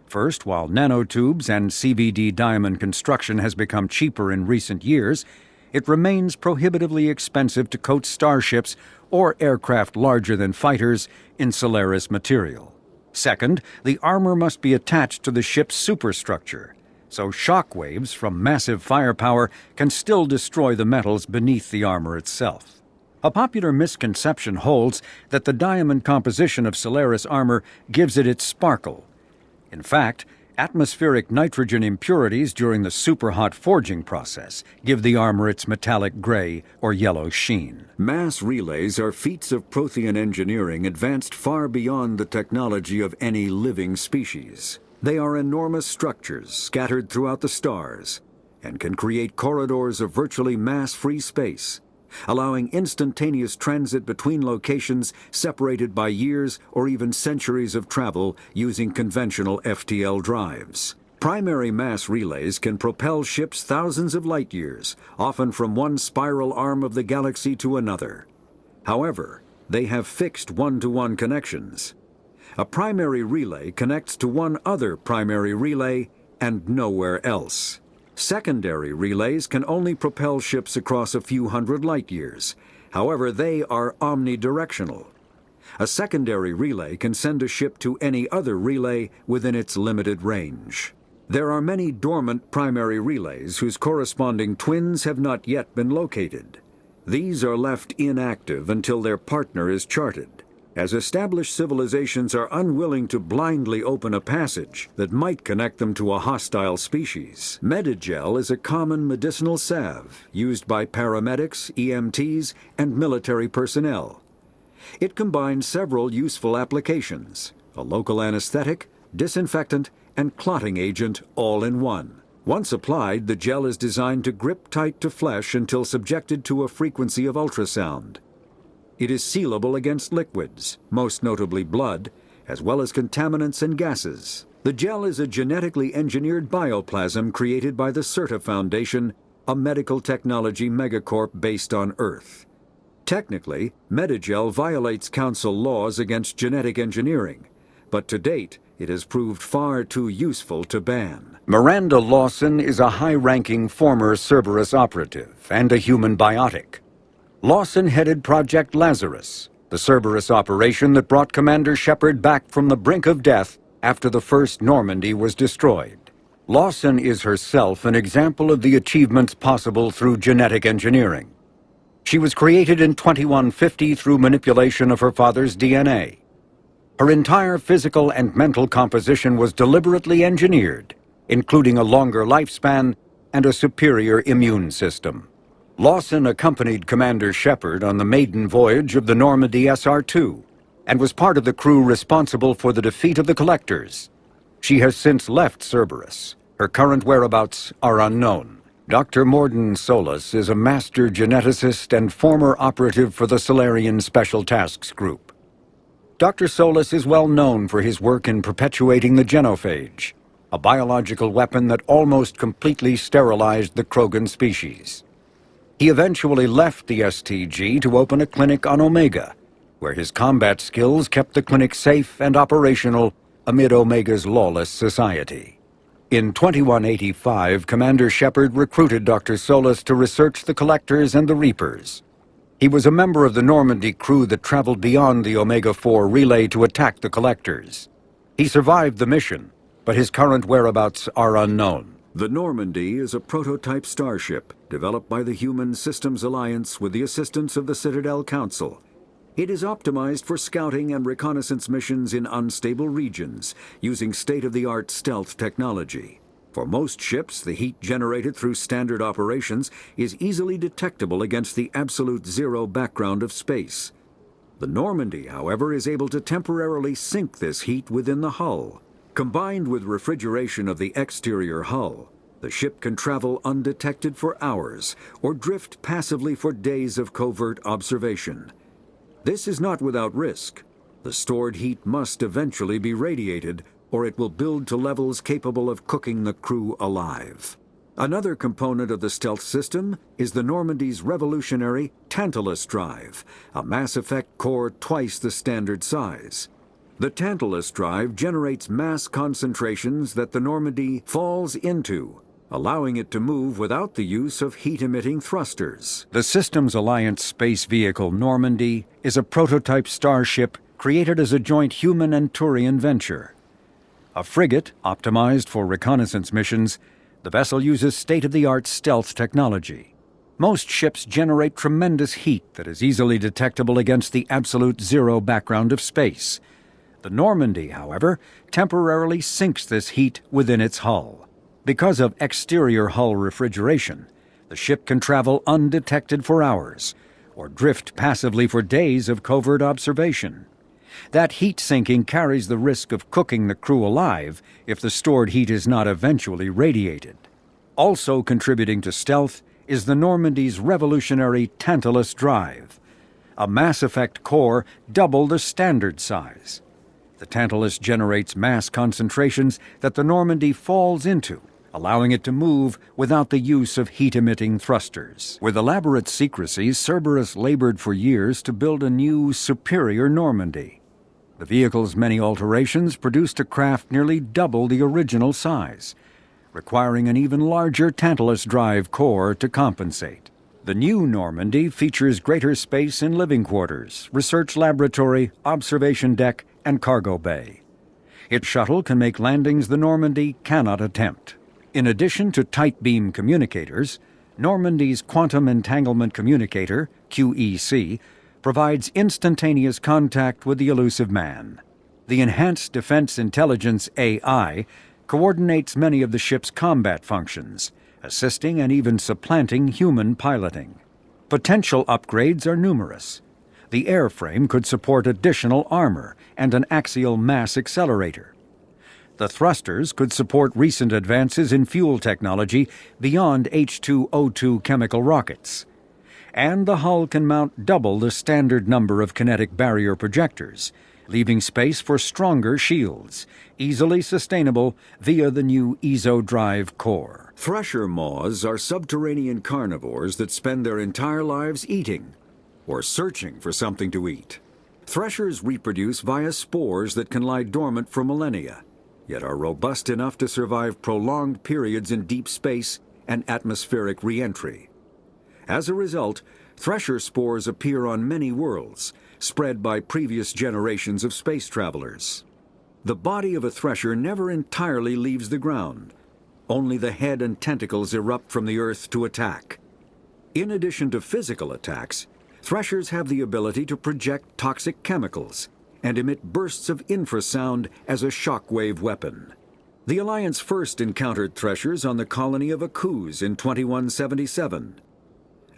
First, while nanotubes and CVD diamond construction has become cheaper in recent years, it remains prohibitively expensive to coat starships or aircraft larger than fighters in Solaris material. Second, the armor must be attached to the ship's superstructure, so shock waves from massive firepower can still destroy the metals beneath the armor itself. A popular misconception holds that the diamond composition of Solaris armor gives it its sparkle. In fact, atmospheric nitrogen impurities during the superhot forging process give the armor its metallic gray or yellow sheen. Mass relays are feats of Prothean engineering advanced far beyond the technology of any living species. They are enormous structures scattered throughout the stars and can create corridors of virtually mass-free space, allowing instantaneous transit between locations separated by years or even centuries of travel using conventional FTL drives. Primary mass relays can propel ships thousands of light years, often from one spiral arm of the galaxy to another. However, They have fixed one-to-one connections. A primary relay connects to one other primary relay and nowhere else. Secondary relays can only propel ships across a few hundred light-years. However, they are omnidirectional. A secondary relay can send a ship to any other relay within its limited range. There are many dormant primary relays whose corresponding twins have not yet been located. These are left inactive until their partner is charted, as established civilizations are unwilling to blindly open a passage that might connect them to a hostile species. Medigel is a common medicinal salve used by paramedics, EMTs, and military personnel. It combines several useful applications: a local anesthetic, disinfectant, and clotting agent all in one. Once applied, the gel is designed to grip tight to flesh until subjected to a frequency of ultrasound. It is sealable against liquids, most notably blood, as well as contaminants and gases. The gel is a genetically engineered bioplasm created by the CERTA Foundation, a medical technology megacorp based on Earth. Technically, Medigel violates Council laws against genetic engineering, but to date, it has proved far too useful to ban. Miranda Lawson is a high-ranking former Cerberus operative and a human biotic. Lawson headed Project Lazarus, the Cerberus operation that brought Commander Shepard back from the brink of death after the first Normandy was destroyed. Lawson is herself an example of the achievements possible through genetic engineering. She was created in 2150 through manipulation of her father's DNA. Her entire physical and mental composition was deliberately engineered, including a longer lifespan and a superior immune system. Lawson accompanied Commander Shepard on the maiden voyage of the Normandy SR-2 and was part of the crew responsible for the defeat of the Collectors. She has since left Cerberus. Her current whereabouts are unknown. Dr. Morden Solis is a master geneticist and former operative for the Solarian Special Tasks Group. Dr. Solis is well known for his work in perpetuating the genophage, a biological weapon that almost completely sterilized the Krogan species. He eventually left the STG to open a clinic on Omega, where his combat skills kept the clinic safe and operational amid Omega's lawless society. In 2185, Commander Shepard recruited Dr. Solis to research the Collectors and the Reapers. He was a member of the Normandy crew that traveled beyond the Omega-4 relay to attack the Collectors. He survived the mission, but his current whereabouts are unknown. The Normandy is a prototype starship developed by the Human Systems Alliance with the assistance of the Citadel Council. It is optimized for scouting and reconnaissance missions in unstable regions using state-of-the-art stealth technology. For most ships, the heat generated through standard operations is easily detectable against the absolute zero background of space. The Normandy, however, is able to temporarily sink this heat within the hull. Combined with refrigeration of the exterior hull, the ship can travel undetected for hours or drift passively for days of covert observation. This is not without risk. The stored heat must eventually be radiated, or it will build to levels capable of cooking the crew alive. Another component of the stealth system is the Normandy's revolutionary Tantalus drive, a mass effect core twice the standard size. The Tantalus drive generates mass concentrations that the Normandy falls into, allowing it to move without the use of heat-emitting thrusters. The Systems Alliance space vehicle Normandy is a prototype starship created as a joint human and Turian venture. A frigate optimized for reconnaissance missions, the vessel uses state-of-the-art stealth technology. Most ships generate tremendous heat that is easily detectable against the absolute zero background of space. The Normandy, however, temporarily sinks this heat within its hull. Because of exterior hull refrigeration, the ship can travel undetected for hours, or drift passively for days of covert observation. That heat sinking carries the risk of cooking the crew alive if the stored heat is not eventually radiated. Also contributing to stealth is the Normandy's revolutionary Tantalus drive, a Mass Effect core double the standard size. The Tantalus generates mass concentrations that the Normandy falls into, allowing it to move without the use of heat-emitting thrusters. With elaborate secrecy, Cerberus labored for years to build a new, superior Normandy. The vehicle's many alterations produced a craft nearly double the original size, requiring an even larger Tantalus drive core to compensate. The new Normandy features greater space in living quarters, research laboratory, observation deck, and cargo bay. Its shuttle can make landings the Normandy cannot attempt. In addition to tight beam communicators, Normandy's Quantum Entanglement Communicator, QEC, provides instantaneous contact with the elusive man. The Enhanced Defense Intelligence AI coordinates many of the ship's combat functions, assisting and even supplanting human piloting. Potential upgrades are numerous. The airframe could support additional armor and an axial mass accelerator. The thrusters could support recent advances in fuel technology beyond H2O2 chemical rockets. And the hull can mount double the standard number of kinetic barrier projectors, leaving space for stronger shields, easily sustainable via the new ESO drive core. Thresher moths are subterranean carnivores that spend their entire lives eating or searching for something to eat. Threshers reproduce via spores that can lie dormant for millennia, yet are robust enough to survive prolonged periods in deep space and atmospheric re-entry. As a result, thresher spores appear on many worlds, spread by previous generations of space travelers. The body of a thresher never entirely leaves the ground. Only the head and tentacles erupt from the earth to attack. In addition to physical attacks, threshers have the ability to project toxic chemicals and emit bursts of infrasound as a shockwave weapon. The Alliance first encountered threshers on the colony of Akuz in 2177.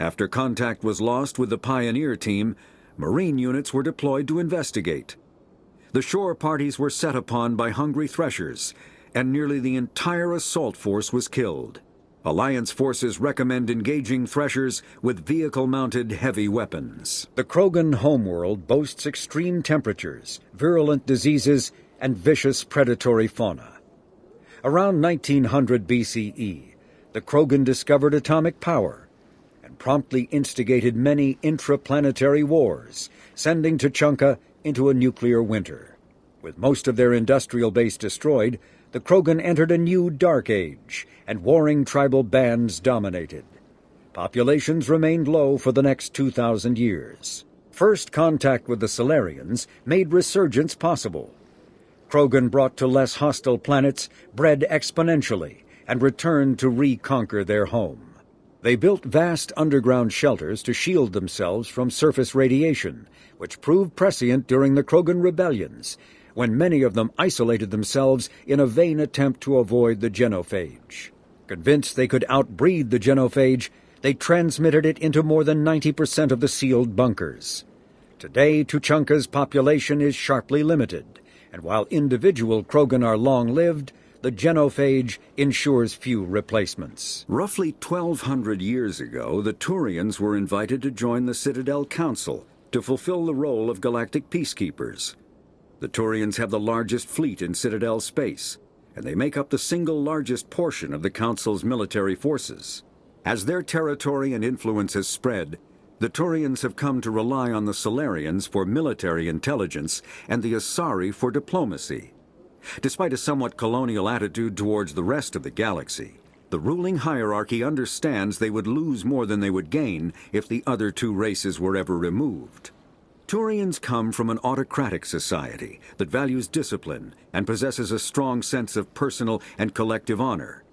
After contact was lost with the Pioneer team, Marine units were deployed to investigate. The shore parties were set upon by hungry threshers, and nearly the entire assault force was killed. Alliance forces recommend engaging threshers with vehicle-mounted heavy weapons. The Krogan homeworld boasts extreme temperatures, virulent diseases, and vicious predatory fauna. Around 1900 BCE, the Krogan discovered atomic power and promptly instigated many intraplanetary wars, sending Tuchanka into a nuclear winter. With most of their industrial base destroyed, the Krogan entered a new dark age, and warring tribal bands dominated. Populations remained low for the next 2,000 years. First contact with the Solarians made resurgence possible. Krogan brought to less hostile planets bred exponentially and returned to reconquer their home. They built vast underground shelters to shield themselves from surface radiation, which proved prescient during the Krogan rebellions, when many of them isolated themselves in a vain attempt to avoid the genophage. Convinced they could outbreed the genophage, they transmitted it into more than 90% of the sealed bunkers. Today, Tuchanka's population is sharply limited, and while individual Krogan are long-lived, the genophage ensures few replacements. Roughly 1,200 years ago, the Turians were invited to join the Citadel Council to fulfill the role of galactic peacekeepers. The Turians have the largest fleet in Citadel space, and they make up the single largest portion of the Council's military forces. As their territory and influence has spread, the Turians have come to rely on the Solarians for military intelligence and the Asari for diplomacy. Despite a somewhat colonial attitude towards the rest of the galaxy, the ruling hierarchy understands they would lose more than they would gain if the other two races were ever removed. Turians come from an autocratic society that values discipline and possesses a strong sense of personal and collective honor.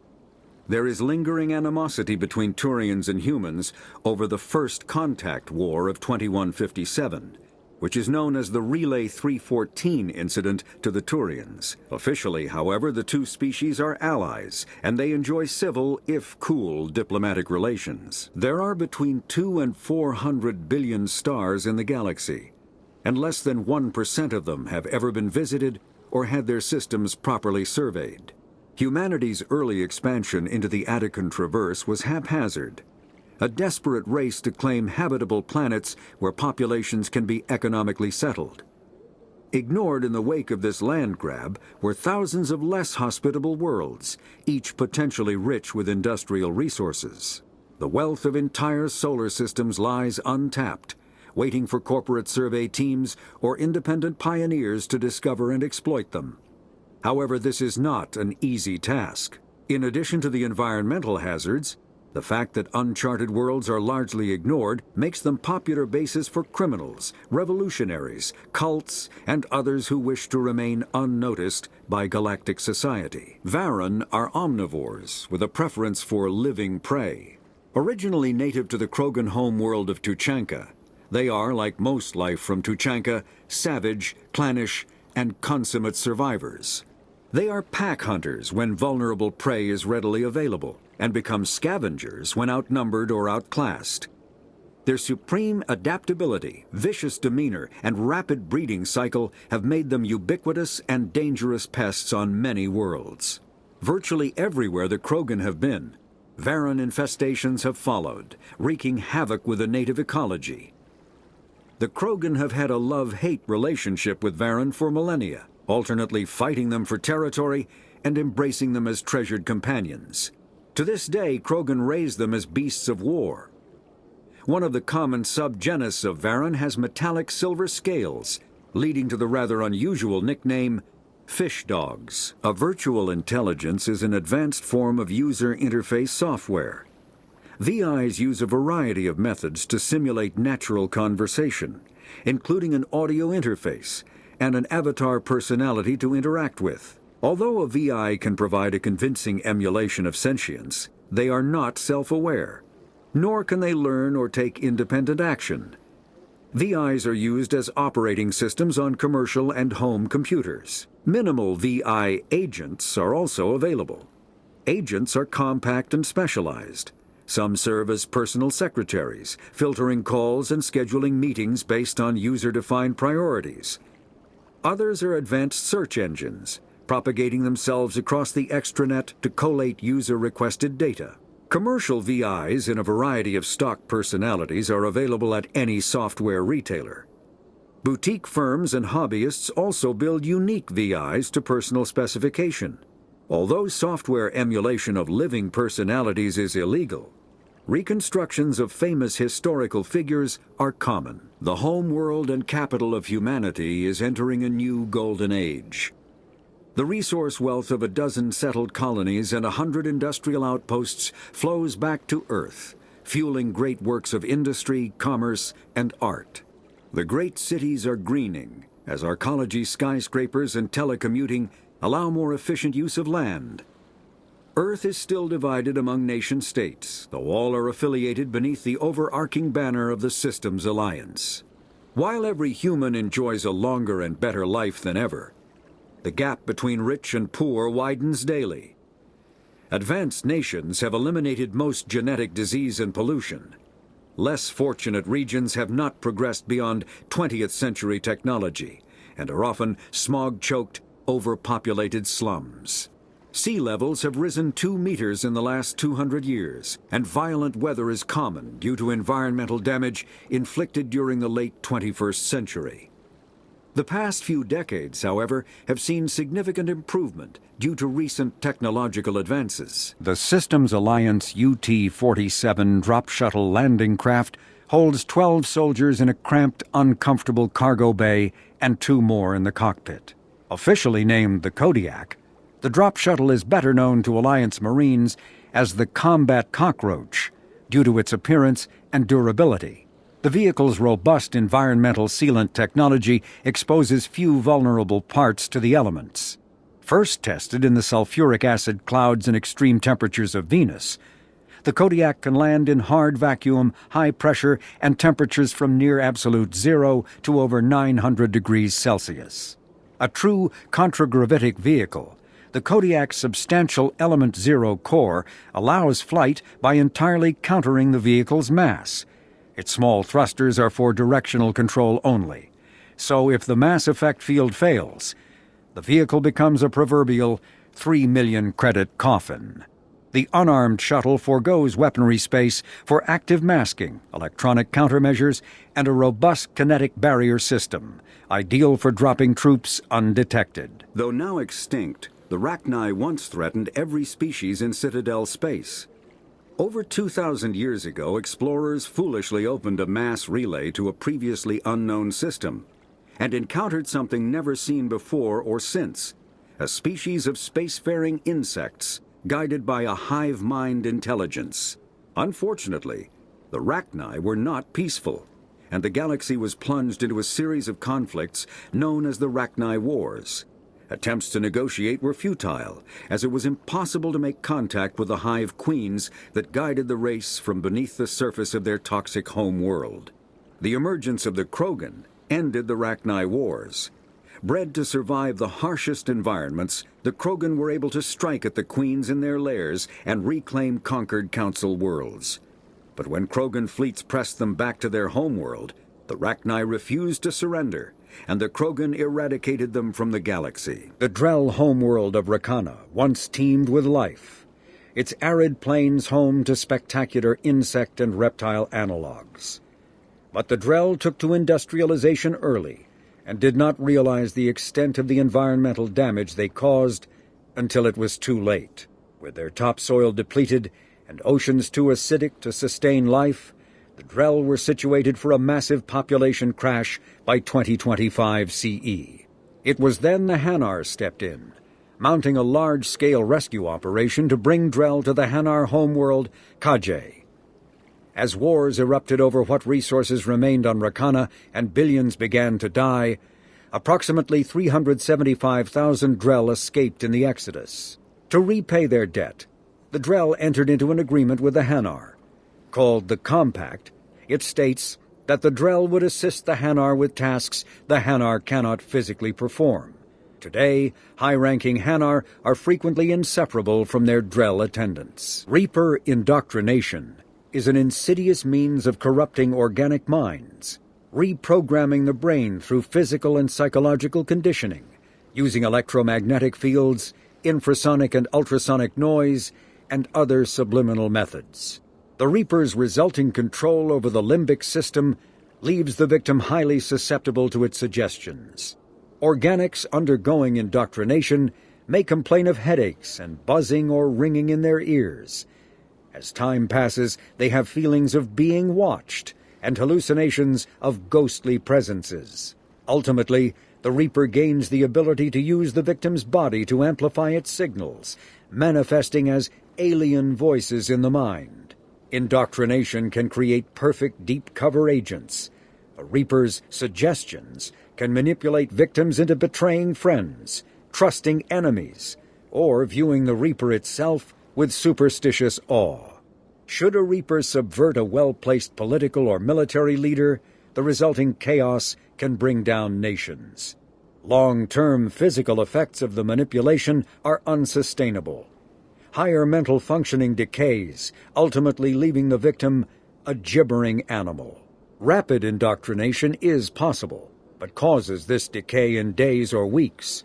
There is lingering animosity between Turians and humans over the First Contact War of 2157, which is known as the Relay 314 incident to the Turians. Officially, however, the two species are allies, and they enjoy civil, if cool, diplomatic relations. There are between 200 and 400 billion stars in the galaxy, and less than 1% of them have ever been visited or had their systems properly surveyed. Humanity's early expansion into the Attican Traverse was haphazard, a desperate race to claim habitable planets where populations can be economically settled. Ignored in the wake of this land grab were thousands of less hospitable worlds, each potentially rich with industrial resources. The wealth of entire solar systems lies untapped, waiting for corporate survey teams or independent pioneers to discover and exploit them. However, this is not an easy task. In addition to the environmental hazards, the fact that uncharted worlds are largely ignored makes them popular bases for criminals, revolutionaries, cults, and others who wish to remain unnoticed by galactic society. Varen are omnivores with a preference for living prey. Originally native to the Krogan homeworld of Tuchanka, they are, like most life from Tuchanka, savage, clannish, and consummate survivors. They are pack hunters when vulnerable prey is readily available, and become scavengers when outnumbered or outclassed. Their supreme adaptability, vicious demeanor, and rapid breeding cycle have made them ubiquitous and dangerous pests on many worlds. Virtually everywhere the Krogan have been, Varen infestations have followed, wreaking havoc with the native ecology. The Krogan have had a love-hate relationship with Varen for millennia, alternately fighting them for territory and embracing them as treasured companions. To this day, Krogan raise them as beasts of war. One of the common subgenus of Varen has metallic silver scales, leading to the rather unusual nickname fish dogs. A virtual intelligence is an advanced form of user interface software. VIs use a variety of methods to simulate natural conversation, including an audio interface and an avatar personality to interact with. Although a VI can provide a convincing emulation of sentience, they are not self-aware, nor can they learn or take independent action. VIs are used as operating systems on commercial and home computers. Minimal VI agents are also available. Agents are compact and specialized. Some serve as personal secretaries, filtering calls and scheduling meetings based on user-defined priorities. Others are advanced search engines, propagating themselves across the extranet to collate user-requested data. Commercial VIs in a variety of stock personalities are available at any software retailer. Boutique firms and hobbyists also build unique VIs to personal specification. Although software emulation of living personalities is illegal, reconstructions of famous historical figures are common. The home world and capital of humanity is entering a new golden age. The resource wealth of a dozen settled colonies and 100 industrial outposts flows back to Earth, fueling great works of industry, commerce, and art. The great cities are greening, as arcology skyscrapers and telecommuting allow more efficient use of land. Earth is still divided among nation-states, though all are affiliated beneath the overarching banner of the Systems Alliance. While every human enjoys a longer and better life than ever, the gap between rich and poor widens daily. Advanced nations have eliminated most genetic disease and pollution. Less fortunate regions have not progressed beyond 20th century technology and are often smog-choked, overpopulated slums. Sea levels have risen 2 meters in the last 200 years, and violent weather is common due to environmental damage inflicted during the late 21st century. The past few decades, however, have seen significant improvement due to recent technological advances. The Systems Alliance UT-47 drop shuttle landing craft holds 12 soldiers in a cramped, uncomfortable cargo bay and 2 more in the cockpit. Officially named the CODEX, the drop shuttle is better known to Alliance Marines as the Combat Cockroach due to its appearance and durability. The vehicle's robust environmental sealant technology exposes few vulnerable parts to the elements. First tested in the sulfuric acid clouds and extreme temperatures of Venus, the CODEX can land in hard vacuum, high pressure, and temperatures from near absolute zero to over 900 degrees Celsius. A true contragravitic vehicle, the CODEX's substantial element zero core allows flight by entirely countering the vehicle's mass. Its small thrusters are for directional control only, so if the mass effect field fails, the vehicle becomes a proverbial 3 million credit coffin. The unarmed shuttle forgoes weaponry space for active masking, electronic countermeasures, and a robust kinetic barrier system, ideal for dropping troops undetected. Though now extinct, the Rachni once threatened every species in Citadel space. Over 2,000 years ago, explorers foolishly opened a mass relay to a previously unknown system and encountered something never seen before or since, a species of spacefaring insects guided by a hive mind intelligence. Unfortunately, the Rachni were not peaceful, and the galaxy was plunged into a series of conflicts known as the Rachni Wars. Attempts to negotiate were futile, as it was impossible to make contact with the hive queens that guided the race from beneath the surface of their toxic home world. The emergence of the Krogan ended the Rachni Wars. Bred to survive the harshest environments, the Krogan were able to strike at the queens in their lairs and reclaim conquered council worlds. But when Krogan fleets pressed them back to their homeworld, the Rachni refused to surrender, and the Krogan eradicated them from the galaxy. The Drell homeworld of Rakana once teemed with life, its arid plains home to spectacular insect and reptile analogs. But the Drell took to industrialization early, and did not realize the extent of the environmental damage they caused until it was too late. With their topsoil depleted and oceans too acidic to sustain life, the Drell were situated for a massive population crash by 2025 CE. It was then the Hanar stepped in, mounting a large-scale rescue operation to bring Drell to the Hanar homeworld, Kajay. As wars erupted over what resources remained on Rakana and billions began to die, approximately 375,000 Drell escaped in the Exodus. To repay their debt, the Drell entered into an agreement with the Hanar. Called the Compact, it states that the Drell would assist the Hanar with tasks the Hanar cannot physically perform. Today, high-ranking Hanar are frequently inseparable from their Drell attendants. Reaper indoctrination is an insidious means of corrupting organic minds, reprogramming the brain through physical and psychological conditioning, using electromagnetic fields, infrasonic and ultrasonic noise, and other subliminal methods. The Reaper's resulting control over the limbic system leaves the victim highly susceptible to its suggestions. Organics undergoing indoctrination may complain of headaches and buzzing or ringing in their ears. As time passes, they have feelings of being watched and hallucinations of ghostly presences. Ultimately, the Reaper gains the ability to use the victim's body to amplify its signals, manifesting as alien voices in the mind. Indoctrination can create perfect deep cover agents. A Reaper's suggestions can manipulate victims into betraying friends, trusting enemies, or viewing the Reaper itself with superstitious awe. Should a Reaper subvert a well-placed political or military leader, the resulting chaos can bring down nations. Long-term physical effects of the manipulation are unsustainable. Higher mental functioning decays, ultimately leaving the victim a gibbering animal. Rapid indoctrination is possible, but causes this decay in days or weeks.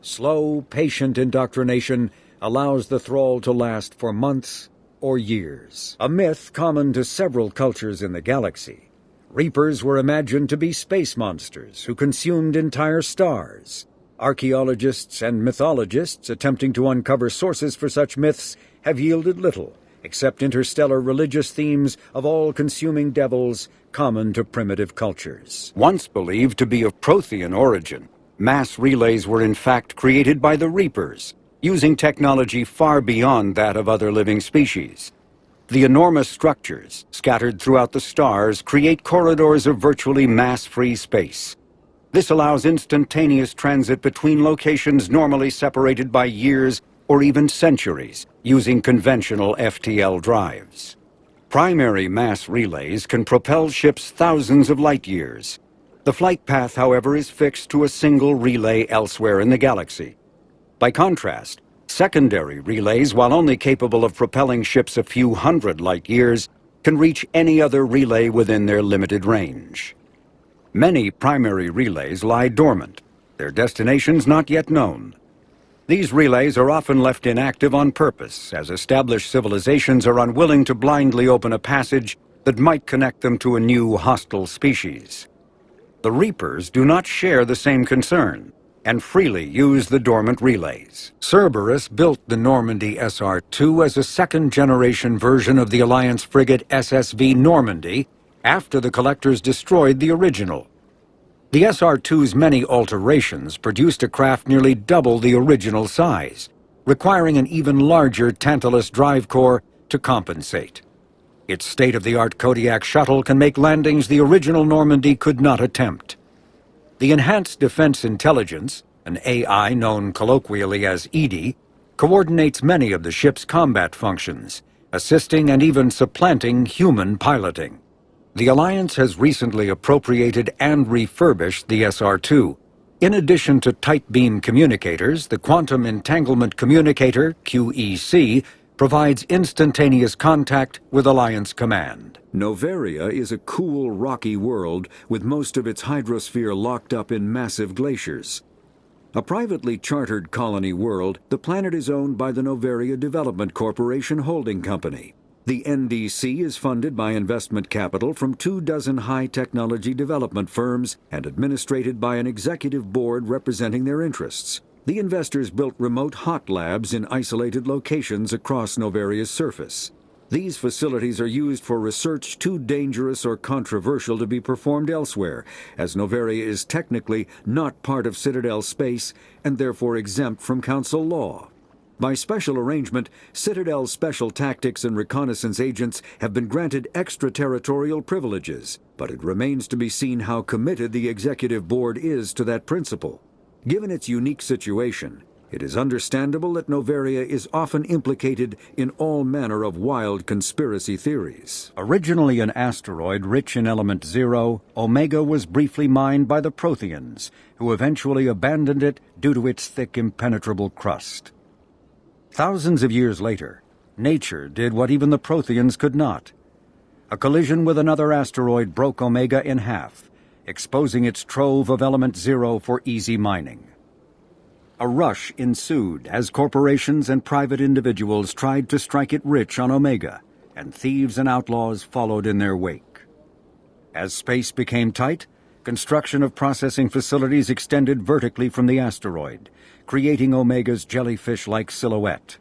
Slow, patient indoctrination allows the thrall to last for months or years. A myth common to several cultures in the galaxy. Reapers were imagined to be space monsters who consumed entire stars. Archaeologists and mythologists attempting to uncover sources for such myths have yielded little, except interstellar religious themes of all-consuming devils common to primitive cultures. Once believed to be of Prothean origin, mass relays were in fact created by the Reapers, using technology far beyond that of other living species. The enormous structures, scattered throughout the stars, create corridors of virtually mass-free space. This allows instantaneous transit between locations normally separated by years or even centuries, using conventional FTL drives. Primary mass relays can propel ships thousands of light years. The flight path, however, is fixed to a single relay elsewhere in the galaxy. By contrast, secondary relays, while only capable of propelling ships a few hundred light years, can reach any other relay within their limited range. Many primary relays lie dormant, their destinations not yet known. These relays are often left inactive on purpose, as established civilizations are unwilling to blindly open a passage that might connect them to a new hostile species. The Reapers do not share the same concern, and freely use the dormant relays. Cerberus built the Normandy SR-2 as a second-generation version of the Alliance frigate SSV Normandy after the Collectors destroyed the original. The SR-2's many alterations produced a craft nearly double the original size, requiring an even larger Tantalus drive core to compensate. Its state-of-the-art Kodiak shuttle can make landings the original Normandy could not attempt. The Enhanced Defense Intelligence, an AI known colloquially as EDI, coordinates many of the ship's combat functions, assisting and even supplanting human piloting. The Alliance has recently appropriated and refurbished the SR-2. In addition to tight beam communicators, the Quantum Entanglement Communicator, QEC, provides instantaneous contact with Alliance Command. Noveria is a cool, rocky world with most of its hydrosphere locked up in massive glaciers. A privately chartered colony world, the planet is owned by the Noveria Development Corporation Holding Company. The NDC is funded by investment capital from 24 high-technology development firms and administrated by an executive board representing their interests. The investors built remote hot labs in isolated locations across Noveria's surface. These facilities are used for research too dangerous or controversial to be performed elsewhere, as Noveria is technically not part of Citadel space and therefore exempt from Council law. By special arrangement, Citadel's special tactics and reconnaissance agents have been granted extraterritorial privileges, but it remains to be seen how committed the executive board is to that principle. Given its unique situation, it is understandable that Noveria is often implicated in all manner of wild conspiracy theories. Originally an asteroid rich in element 0, Omega was briefly mined by the Protheans, who eventually abandoned it due to its thick, impenetrable crust. Thousands of years later, nature did what even the Protheans could not. A collision with another asteroid broke Omega in half, exposing its trove of element 0 for easy mining. A rush ensued as corporations and private individuals tried to strike it rich on Omega, and thieves and outlaws followed in their wake. As space became tight, construction of processing facilities extended vertically from the asteroid, creating Omega's jellyfish-like silhouette.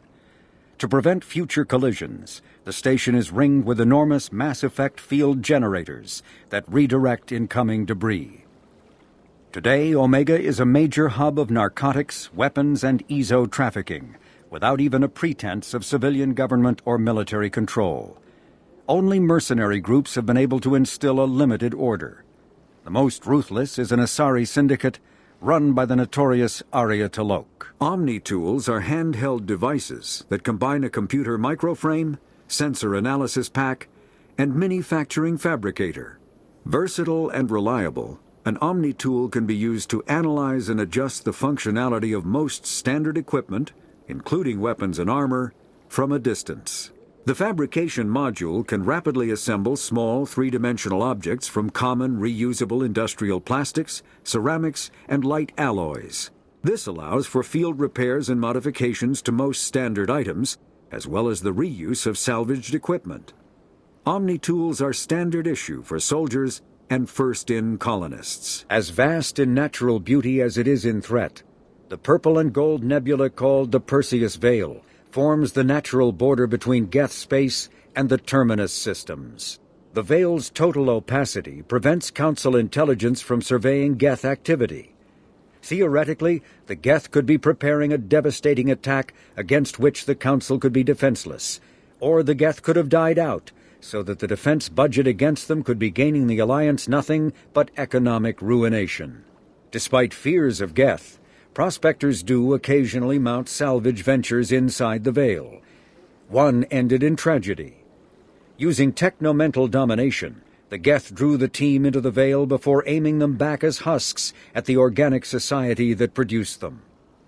To prevent future collisions, the station is ringed with enormous mass-effect field generators that redirect incoming debris. Today, Omega is a major hub of narcotics, weapons, and EZO trafficking, without even a pretense of civilian government or military control. Only mercenary groups have been able to instill a limited order. The most ruthless is an Asari syndicate run by the notorious Arya T'Loak. Omni-tools are handheld devices that combine a computer microframe, sensor analysis pack, and manufacturing fabricator. Versatile and reliable, an Omni-tool can be used to analyze and adjust the functionality of most standard equipment, including weapons and armor, from a distance. The fabrication module can rapidly assemble small three-dimensional objects from common reusable industrial plastics, ceramics, and light alloys. This allows for field repairs and modifications to most standard items, as well as the reuse of salvaged equipment. Omni-tools are standard issue for soldiers and first-in colonists. As vast in natural beauty as it is in threat, the purple and gold nebula called the Perseus Veil forms the natural border between Geth space and the Terminus systems. The Veil's total opacity prevents Council intelligence from surveying Geth activity. Theoretically, the Geth could be preparing a devastating attack against which the Council could be defenseless, or the Geth could have died out, so that the defense budget against them could be gaining the Alliance nothing but economic ruination. Despite fears of Geth, prospectors do occasionally mount salvage ventures inside the Veil. One ended in tragedy. Using technomental domination, the Geth drew the team into the Veil before aiming them back as husks at the organic society that produced them.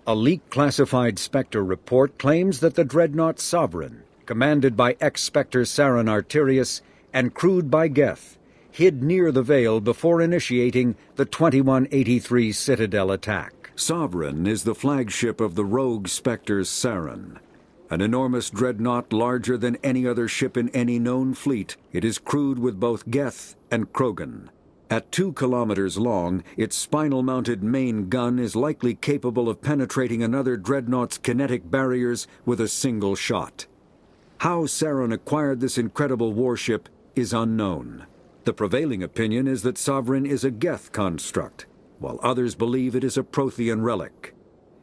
A leak-classified Spectre report claims that the dreadnought Sovereign, commanded by ex-Spectre Saren Arterius and crewed by Geth, hid near the Veil before initiating the 2183 Citadel attack. Sovereign is the flagship of the rogue Spectre's Saren. An enormous dreadnought larger than any other ship in any known fleet, it is crewed with both Geth and Krogan. At 2 kilometers long, its spinal-mounted main gun is likely capable of penetrating another dreadnought's kinetic barriers with a single shot. How Saren acquired this incredible warship is unknown. The prevailing opinion is that Sovereign is a Geth construct, while others believe it is a Prothean relic.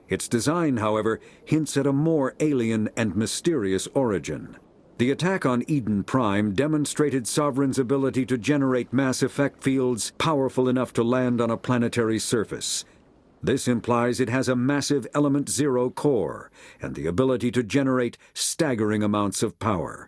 Its design, however, hints at a more alien and mysterious origin. The attack on Eden Prime demonstrated Sovereign's ability to generate mass effect fields powerful enough to land on a planetary surface. This implies it has a massive Element Zero core and the ability to generate staggering amounts of power.